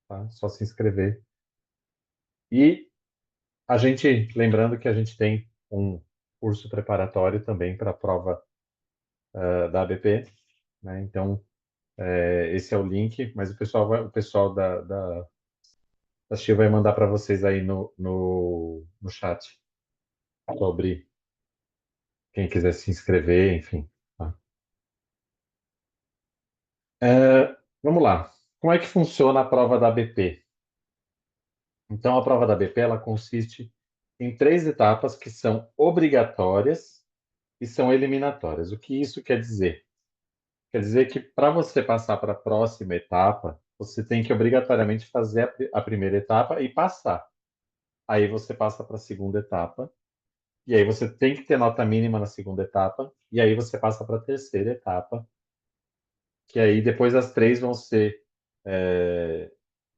tá? Só se inscrever. E a gente, lembrando que a gente tem um curso preparatório também para a prova da ABP, né? Então, esse é o link, mas o pessoal da Xia vai mandar para vocês aí no chat sobre quem quiser se inscrever, enfim. Tá? Vamos lá. Como é que funciona a prova da ABP? Então, a prova da ABP ela consiste em três etapas que são obrigatórias e são eliminatórias. O que isso quer dizer? Quer dizer que para você passar para a próxima etapa, você tem que obrigatoriamente fazer a primeira etapa e passar. Aí você passa para a segunda etapa, e aí você tem que ter nota mínima na segunda etapa, e aí você passa para a terceira etapa, que aí depois as três vão ser é,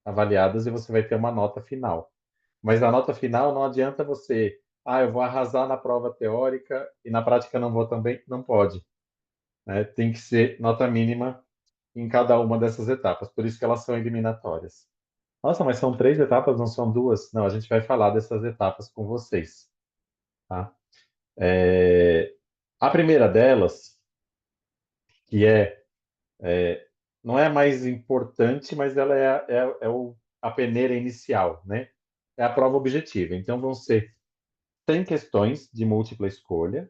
avaliadas e você vai ter uma nota final. Mas na nota final não adianta você, eu vou arrasar na prova teórica e na prática não vou também, não pode, né? Tem que ser nota mínima em cada uma dessas etapas, por isso que elas são eliminatórias. Nossa, mas são três etapas, não são duas? Não, a gente vai falar dessas etapas com vocês, tá? É, A primeira delas, que não é a mais importante, mas ela a peneira inicial, né? É a prova objetiva. Então, vão ser 100 questões de múltipla escolha,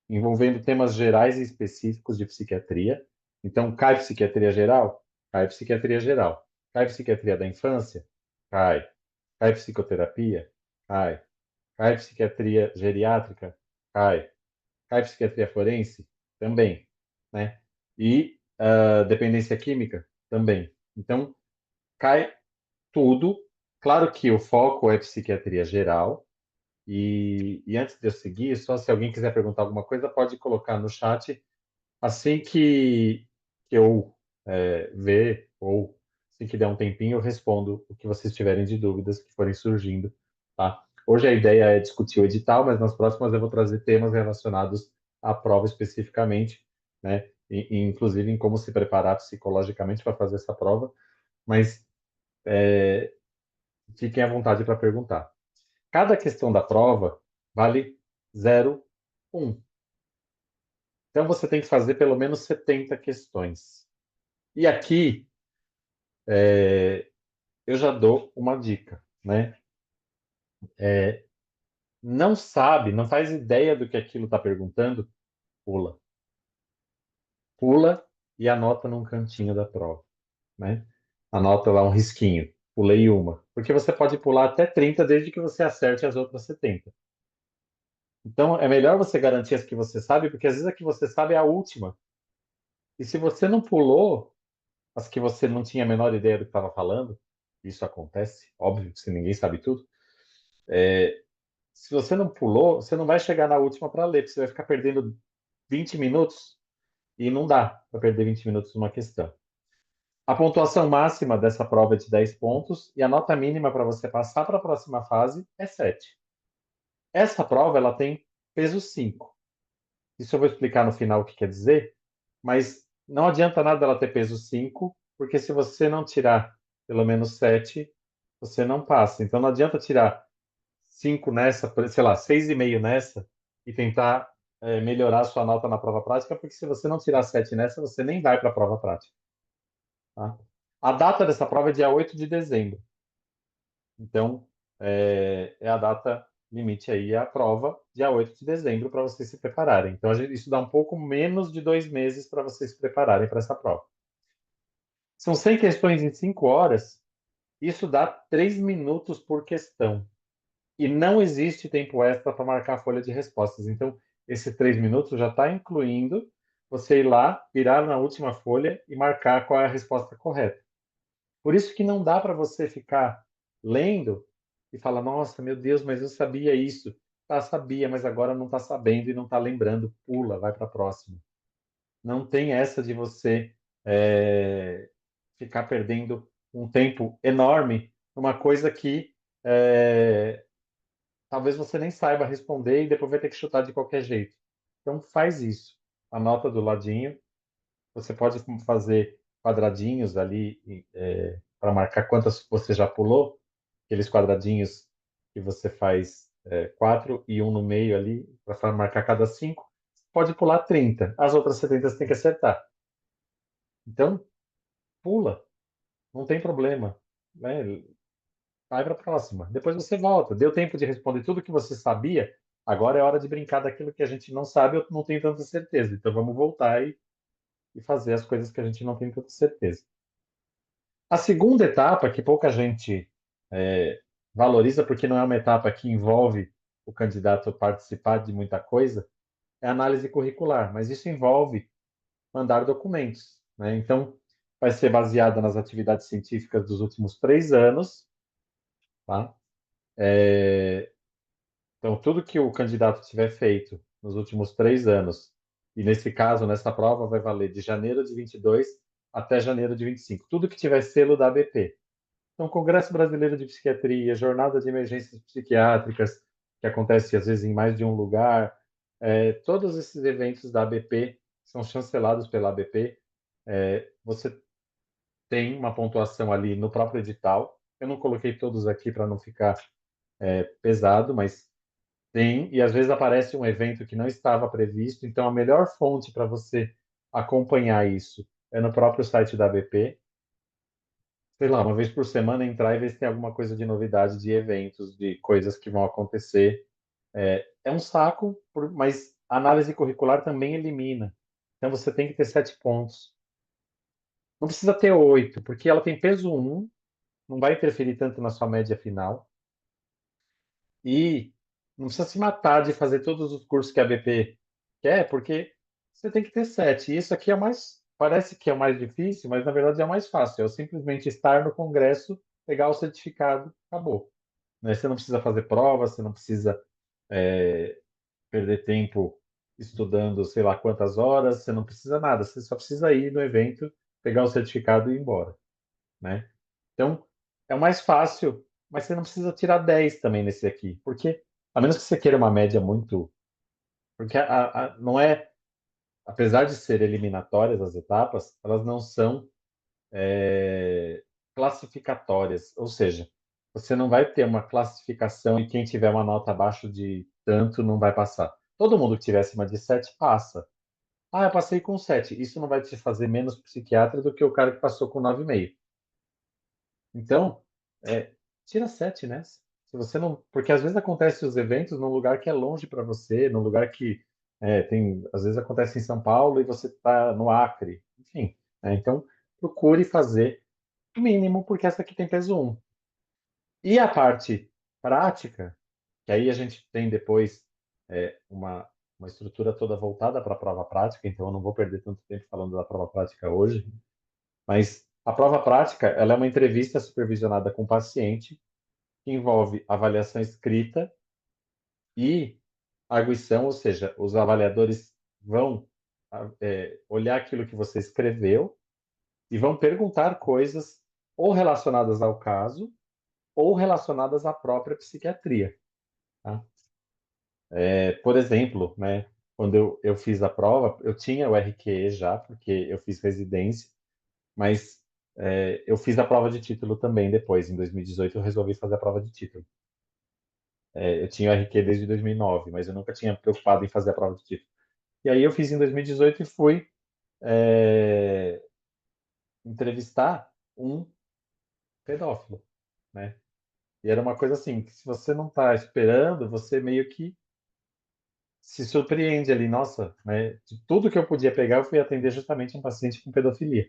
envolvendo temas gerais e específicos de psiquiatria. Então, cai psiquiatria geral? Cai psiquiatria geral. Cai psiquiatria da infância? Cai. Cai psicoterapia? Cai. Cai psiquiatria geriátrica? Cai. Cai psiquiatria forense? Também, né? E dependência química? Também. Então, cai tudo. Claro que o foco é psiquiatria geral. E antes de eu seguir, só se alguém quiser perguntar alguma coisa, pode colocar no chat. Assim que eu ver, ou assim que der um tempinho, eu respondo o que vocês tiverem de dúvidas que forem surgindo, tá? Hoje a ideia é discutir o edital, mas nas próximas eu vou trazer temas relacionados à prova especificamente, né? Inclusive em como se preparar psicologicamente para fazer essa prova, mas fiquem à vontade para perguntar. Cada questão da prova vale 0,1. Então você tem que fazer pelo menos 70 questões. E aqui eu já dou uma dica, né? Não sabe, não faz ideia do que aquilo está perguntando, pula. Pula e anota num cantinho da prova, né? Anota lá um risquinho. Pulei uma. Porque você pode pular até 30 desde que você acerte as outras 70. Então é melhor você garantir as que você sabe, porque às vezes a que você sabe é a última. E se você não pulou as que você não tinha a menor ideia do que estava falando, isso acontece, óbvio, se ninguém sabe tudo. Se você não pulou, você não vai chegar na última para ler, porque você vai ficar perdendo 20 minutos e não dá para perder 20 minutos numa questão. A pontuação máxima dessa prova é de 10 pontos e a nota mínima para você passar para a próxima fase é 7. Essa prova ela tem peso 5. Isso eu vou explicar no final o que quer dizer, mas não adianta nada ela ter peso 5, porque se você não tirar pelo menos 7, você não passa. Então não adianta tirar 5 nessa, sei lá, 6,5 nessa e tentar melhorar a sua nota na prova prática, porque se você não tirar 7 nessa, você nem vai para a prova prática. Tá? A data dessa prova é dia 8 de dezembro. Então, é a data limite aí, a prova, dia 8 de dezembro, para vocês se prepararem. Então, isso dá um pouco menos de 2 meses para vocês se prepararem para essa prova. São 100 questões em 5 horas, isso dá 3 minutos por questão. E não existe tempo extra para marcar a folha de respostas. Então, esses 3 minutos já está incluindo você ir lá, virar na última folha e marcar qual é a resposta correta. Por isso que não dá para você ficar lendo e falar, nossa, meu Deus, mas eu sabia isso. Tá, sabia, mas agora não está sabendo e não está lembrando. Pula, vai para a próxima. Não tem essa de você ficar perdendo um tempo enorme numa coisa que talvez você nem saiba responder e depois vai ter que chutar de qualquer jeito. Então faz isso. Anota do ladinho. Você pode fazer quadradinhos ali para marcar quantas você já pulou, aqueles quadradinhos que você faz 4 e um no meio ali, para marcar cada 5, pode pular 30. As outras 70 você tem que acertar. Então, pula, não tem problema, né? Vai para a próxima. Depois você volta. Deu tempo de responder tudo que você sabia. Agora é hora de brincar daquilo que a gente não sabe, eu não tenho tanta certeza. Então vamos voltar e fazer as coisas que a gente não tem tanta certeza. A segunda etapa, que pouca gente é, valoriza, porque não é uma etapa que envolve o candidato participar de muita coisa, é a análise curricular. Mas isso envolve mandar documentos, né? Então, vai ser baseada nas atividades científicas dos últimos 3 anos, tá? Então, tudo que o candidato tiver feito nos últimos 3 anos, e nesse caso, nessa prova, vai valer de janeiro de 22 até janeiro de 25. Tudo que tiver selo da ABP. Então, Congresso Brasileiro de Psiquiatria, Jornada de Emergências Psiquiátricas, que acontece às vezes em mais de um lugar, todos esses eventos da ABP são chancelados pela ABP. Você tem uma pontuação ali no próprio edital. Eu não coloquei todos aqui para não ficar pesado, mas tem, e às vezes aparece um evento que não estava previsto, então a melhor fonte para você acompanhar isso é no próprio site da ABP. Sei lá, uma vez por semana entrar e ver se tem alguma coisa de novidade, de eventos, de coisas que vão acontecer. É um saco, mas a análise curricular também elimina. Então você tem que ter 7 pontos. Não precisa ter 8, porque ela tem peso 1, não vai interferir tanto na sua média final. E não precisa se matar de fazer todos os cursos que a BP quer, porque você tem que ter 7. E isso aqui é mais, parece que é o mais difícil, mas na verdade é o mais fácil. É simplesmente estar no congresso, pegar o certificado, acabou. Né? Você não precisa fazer prova, você não precisa perder tempo estudando sei lá quantas horas, você não precisa nada, você só precisa ir no evento, pegar o certificado e ir embora, né? Então, é o mais fácil, mas você não precisa tirar 10 também nesse aqui, porque a menos que você queira uma média muito. Porque não é. Apesar de ser eliminatórias as etapas, elas não são classificatórias. Ou seja, você não vai ter uma classificação e quem tiver uma nota abaixo de tanto não vai passar. Todo mundo que tiver acima de 7 passa. Ah, eu passei com 7. Isso não vai te fazer menos psiquiatra do que o cara que passou com 9,5. Então, é, tira 7, né? Se você não, porque às vezes acontece os eventos num lugar que é longe para você, num lugar que tem, às vezes acontece em São Paulo e você está no Acre, enfim. Né? Então, procure fazer o mínimo, porque essa aqui tem peso 1. E a parte prática, que aí a gente tem depois uma estrutura toda voltada para a prova prática, então eu não vou perder tanto tempo falando da prova prática hoje, mas a prova prática, ela é uma entrevista supervisionada com o paciente, que envolve avaliação escrita e arguição, ou seja, os avaliadores vão olhar aquilo que você escreveu e vão perguntar coisas ou relacionadas ao caso ou relacionadas à própria psiquiatria. Tá? Por exemplo, né, quando eu fiz a prova, eu tinha o RQE já, porque eu fiz residência, mas eu fiz a prova de título também depois. Em 2018, eu resolvi fazer a prova de título. Eu tinha o RQ desde 2009, mas eu nunca tinha me preocupado em fazer a prova de título. E aí eu fiz em 2018 e fui é, entrevistar um pedófilo, né? E era uma coisa assim, que se você não está esperando, você meio que se surpreende ali, nossa, né? De tudo que eu podia pegar, eu fui atender justamente um paciente com pedofilia.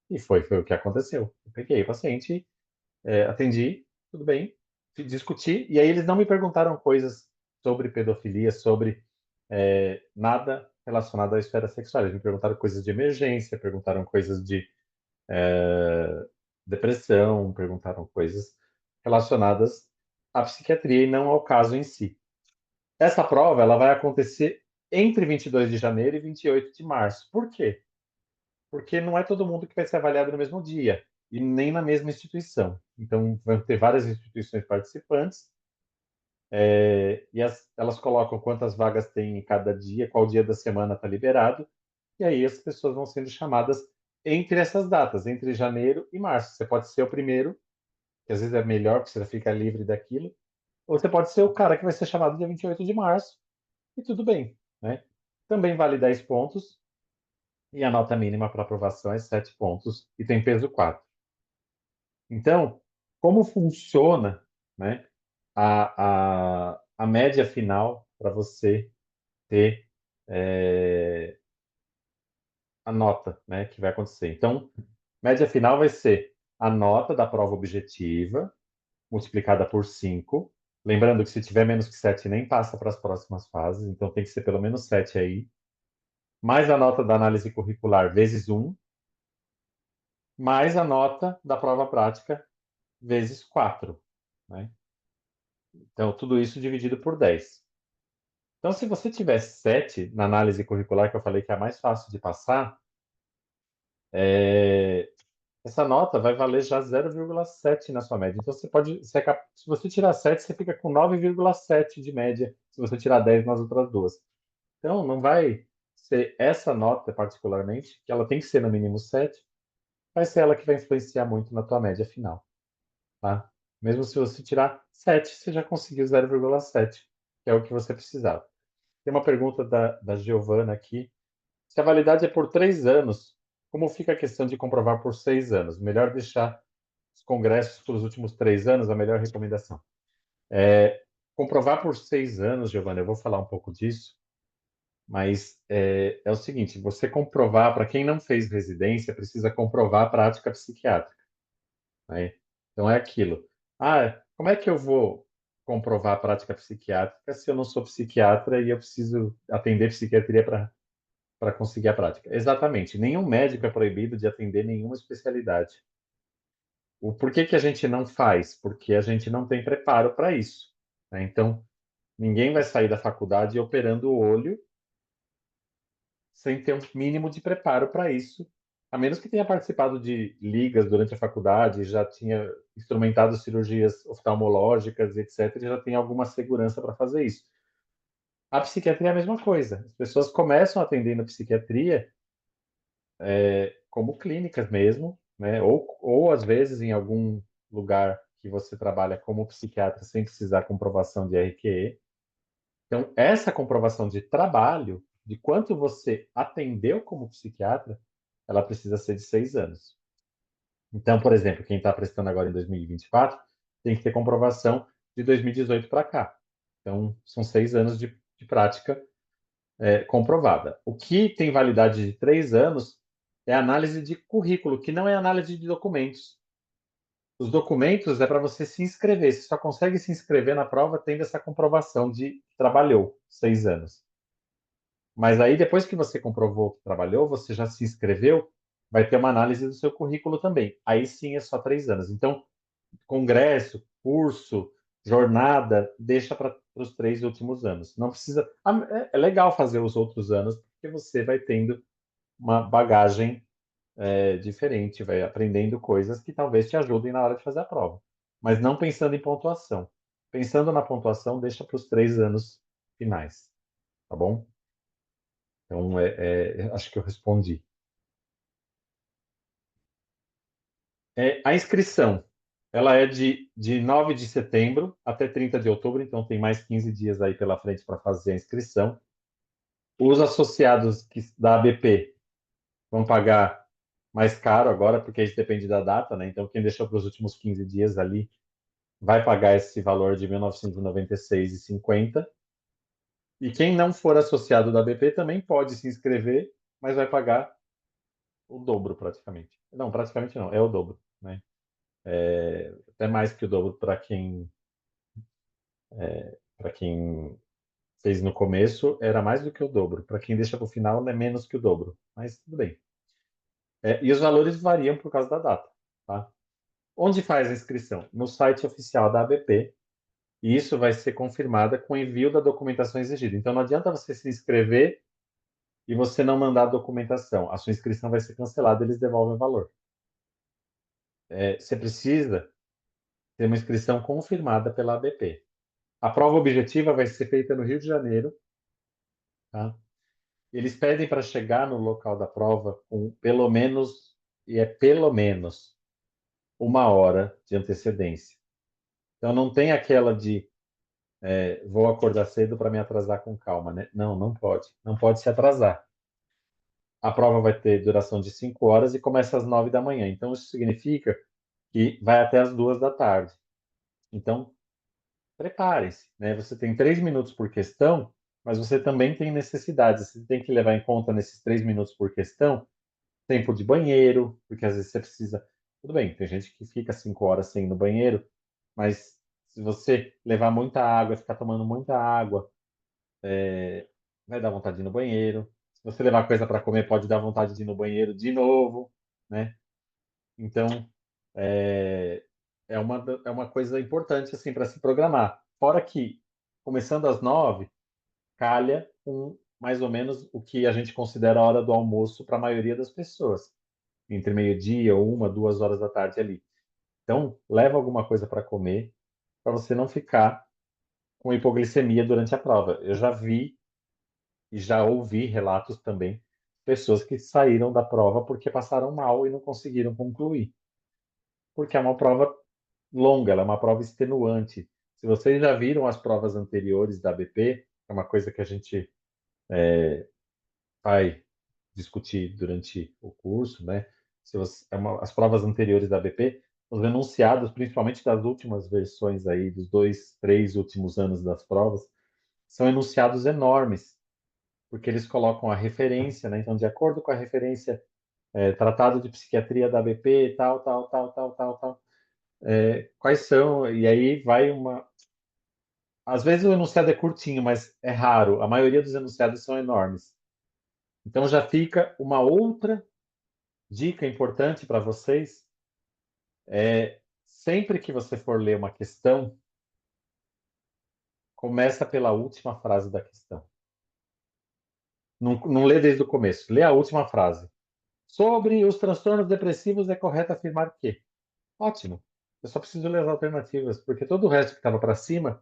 E foi o que aconteceu. Eu peguei o paciente, atendi, tudo bem, discuti, e aí eles não me perguntaram coisas sobre pedofilia, sobre nada relacionado à esfera sexual. Eles me perguntaram coisas de emergência, perguntaram coisas de depressão, perguntaram coisas relacionadas à psiquiatria e não ao caso em si. Essa prova ela vai acontecer entre 22 de janeiro e 28 de março. Por quê? Porque não é todo mundo que vai ser avaliado no mesmo dia e nem na mesma instituição. Então, vão ter várias instituições participantes e elas colocam quantas vagas tem em cada dia, qual dia da semana está liberado, e aí as pessoas vão sendo chamadas entre essas datas, entre janeiro e março. Você pode ser o primeiro, que às vezes é melhor, porque você fica livre daquilo, ou você pode ser o cara que vai ser chamado dia 28 de março, e tudo bem, né? Também vale 10 pontos, e a nota mínima para aprovação é 7 pontos, e tem peso 4. Então, como funciona, né, a média final para você ter a nota, né, que vai acontecer. Então, média final vai ser a nota da prova objetiva multiplicada por 5. Lembrando que se tiver menos que 7, nem passa para as próximas fases, então tem que ser pelo menos 7 aí. Mais a nota da análise curricular vezes 1, mais a nota da prova prática vezes 4. Né? Então, tudo isso dividido por 10. Então, se você tiver 7 na análise curricular, que eu falei que é a mais fácil de passar, essa nota vai valer já 0,7 na sua média. Então, você pode. Se você tirar 7, você fica com 9,7 de média, se você tirar 10 nas outras duas. Então, não vai ser essa nota, particularmente, que ela tem que ser no mínimo 7, vai ser ela que vai influenciar muito na tua média final. Tá? Mesmo se você tirar 7, você já conseguiu 0,7, que é o que você precisava. Tem uma pergunta da Giovana aqui. Se a validade é por 3 anos, como fica a questão de comprovar por 6 anos? Melhor deixar os congressos para os últimos 3 anos, a melhor recomendação. Comprovar por 6 anos, Giovana, eu vou falar um pouco disso, mas é o seguinte, você comprovar, para quem não fez residência, precisa comprovar a prática psiquiátrica. Né? Então é aquilo. Como é que eu vou comprovar a prática psiquiátrica se eu não sou psiquiatra e eu preciso atender psiquiatria para conseguir a prática? Exatamente. Nenhum médico é proibido de atender nenhuma especialidade. O porquê que a gente não faz? Porque a gente não tem preparo para isso. Né? Então, ninguém vai sair da faculdade operando o olho sem ter um mínimo de preparo para isso, a menos que tenha participado de ligas durante a faculdade, já tinha instrumentado cirurgias oftalmológicas, etc., e já tem alguma segurança para fazer isso. A psiquiatria é a mesma coisa. As pessoas começam atendendo psiquiatria como clínicas mesmo, né? Ou às vezes em algum lugar que você trabalha como psiquiatra sem precisar comprovação de RQE. Então, essa comprovação de trabalho, de quanto você atendeu como psiquiatra, ela precisa ser de 6 anos. Então, por exemplo, quem está prestando agora em 2024 tem que ter comprovação de 2018 para cá. Então, são 6 anos de prática comprovada. O que tem validade de 3 anos é análise de currículo, que não é análise de documentos. Os documentos é para você se inscrever. Você só consegue se inscrever na prova tendo essa comprovação de que trabalhou 6 anos. Mas aí, depois que você comprovou que trabalhou, você já se inscreveu, vai ter uma análise do seu currículo também. Aí sim é só 3 anos. Então, congresso, curso, jornada, deixa para os 3 últimos anos. Não precisa. É legal fazer os outros anos, porque você vai tendo uma bagagem diferente, vai aprendendo coisas que talvez te ajudem na hora de fazer a prova. Mas não pensando em pontuação. Pensando na pontuação, deixa para os 3 anos finais. Tá bom? Então, acho que eu respondi. A inscrição, ela é de 9 de setembro até 30 de outubro, então tem mais 15 dias aí pela frente para fazer a inscrição. Os associados da ABP vão pagar mais caro agora, porque isso depende da data, né? Então, quem deixou para os últimos 15 dias ali vai pagar esse valor de R$ 1.996,50. E quem não for associado da ABP também pode se inscrever, mas vai pagar o dobro praticamente. Não, praticamente não, é o dobro, né? Até mais que o dobro para quem fez no começo, era mais do que o dobro. Para quem deixa para o final, é menos que o dobro. Mas tudo bem. E os valores variam por causa da data. Tá? Onde faz a inscrição? No site oficial da ABP. E isso vai ser confirmada com o envio da documentação exigida. Então, não adianta você se inscrever e você não mandar a documentação. A sua inscrição vai ser cancelada, eles devolvem o valor. Você precisa ter uma inscrição confirmada pela ABP. A prova objetiva vai ser feita no Rio de Janeiro. Tá? Eles pedem para chegar no local da prova com pelo menos e é pelo menos 1 hora de antecedência. Então não tem aquela de vou acordar cedo para me atrasar com calma, né? Não, não pode. Não pode se atrasar. A prova vai ter duração de 5 horas e começa às 9 da manhã. Então isso significa que vai até às 2 da tarde. Então prepare-se, né? Você tem 3 minutos por questão, mas você também tem necessidades. Você tem que levar em conta nesses 3 minutos por questão tempo de banheiro, porque às vezes você precisa. Tudo bem, tem gente que fica 5 horas sem ir no banheiro, mas se você levar muita água, ficar tomando muita água, vai dar vontade de ir no banheiro. Se você levar coisa para comer, pode dar vontade de ir no banheiro de novo, né? Então, é, é uma coisa importante assim para se programar. Fora que, começando às 9, calha com mais ou menos o que a gente considera a hora do almoço para a maioria das pessoas, entre meio-dia, 1, 2 horas da tarde ali. Então, leva alguma coisa para comer, para você não ficar com hipoglicemia durante a prova. Eu já vi e já ouvi relatos também, pessoas que saíram da prova porque passaram mal e não conseguiram concluir. Porque é uma prova longa, ela é uma prova extenuante. Se vocês já viram as provas anteriores da BP, é uma coisa que a gente vai discutir durante o curso, né? As provas anteriores da BP, os enunciados, principalmente das últimas versões aí, dos 2, 3 últimos anos das provas, são enunciados enormes, porque eles colocam a referência, né? Então, de acordo com a referência, Tratado de Psiquiatria da BP, tal, tal, tal, tal, tal, tal, quais são, e aí vai uma. Às vezes o enunciado é curtinho, mas é raro. A maioria dos enunciados são enormes. Então já fica uma outra dica importante para vocês sempre que você for ler uma questão, começa pela última frase da questão. Não, não lê desde o começo, lê a última frase. Sobre os transtornos depressivos, é correto afirmar que. Ótimo. Eu só preciso ler as alternativas, porque todo o resto que estava para cima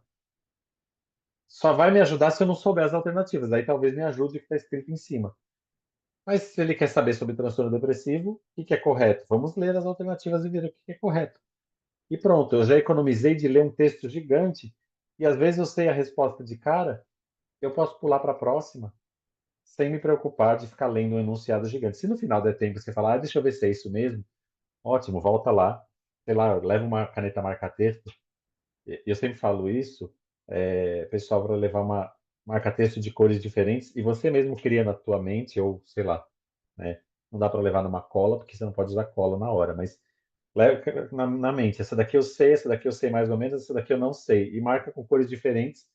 só vai me ajudar se eu não souber as alternativas. Aí talvez me ajude o que está escrito em cima. Mas se ele quer saber sobre transtorno depressivo, o que é correto? Vamos ler as alternativas e ver o que é correto. E pronto, eu já economizei de ler um texto gigante e às vezes eu sei a resposta de cara, eu posso pular para a próxima sem me preocupar de ficar lendo um enunciado gigante. Se no final der tempo você falar, deixa eu ver se é isso mesmo, ótimo, volta lá, sei lá, leva uma caneta marca-texto. Eu sempre falo isso, pessoal, para levar uma marca-texto de cores diferentes e você mesmo cria na tua mente, ou sei lá, né? Não dá para levar numa cola, porque você não pode usar cola na hora, mas leva na mente. Essa daqui eu sei mais ou menos, essa daqui eu não sei. E marca com cores diferentes,